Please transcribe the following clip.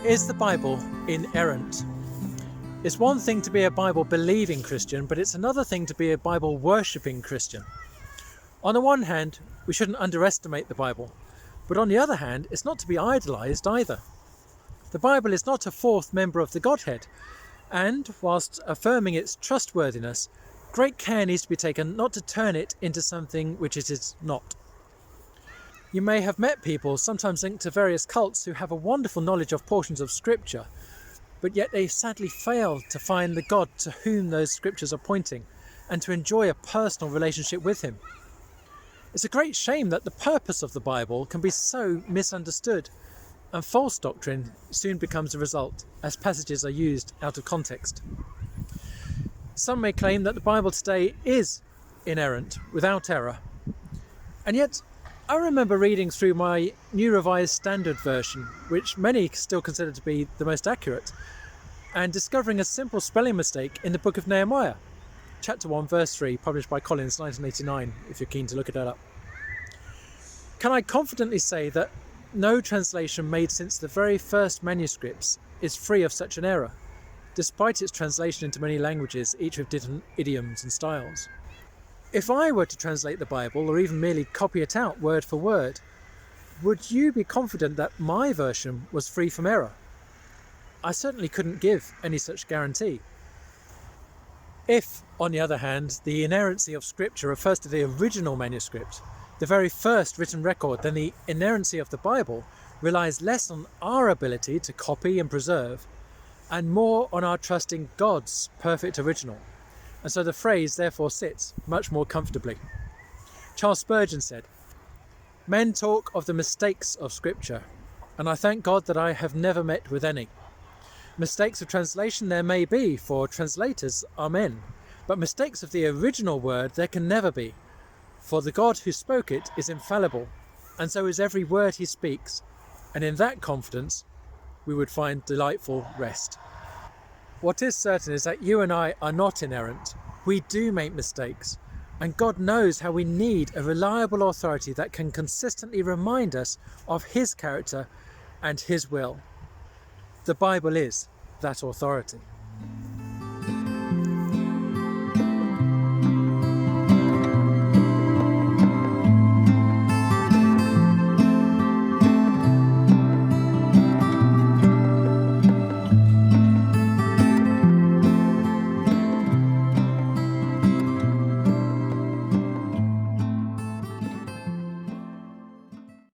Is the Bible inerrant? It's one thing to be a Bible-believing Christian, but it's another thing to be a Bible-worshipping Christian. On the one hand, we shouldn't underestimate the Bible, but on the other hand, it's not to be idolised either. The Bible is not a fourth member of the Godhead, and whilst affirming its trustworthiness, great care needs to be taken not to turn it into something which it is not. You may have met people, sometimes linked to various cults, who have a wonderful knowledge of portions of Scripture, but yet they sadly fail to find the God to whom those Scriptures are pointing and to enjoy a personal relationship with Him. It's a great shame that the purpose of the Bible can be so misunderstood, and false doctrine soon becomes a result as passages are used out of context. Some may claim that the Bible today is inerrant, without error, and yet I remember reading through my New Revised Standard Version, which many still consider to be the most accurate, and discovering a simple spelling mistake in the book of Nehemiah, chapter 1 verse 3, published by Collins 1989, if you're keen to look it up. Can I confidently say that no translation made since the very first manuscripts is free of such an error, despite its translation into many languages, each with different idioms and styles? If I were to translate the Bible, or even merely copy it out word for word, would you be confident that my version was free from error? I certainly couldn't give any such guarantee. If, on the other hand, the inerrancy of Scripture refers to the original manuscript, the very first written record, then the inerrancy of the Bible relies less on our ability to copy and preserve, and more on our trusting God's perfect original. And so the phrase therefore sits much more comfortably. Charles Spurgeon said, "Men talk of the mistakes of Scripture, and I thank God that I have never met with any. Mistakes of translation there may be, for translators are men, but mistakes of the original word there can never be, for the God who spoke it is infallible, and so is every word he speaks, and in that confidence we would find delightful rest." What is certain is that you and I are not inerrant. We do make mistakes, and God knows how we need a reliable authority that can consistently remind us of His character and His will. The Bible is that authority.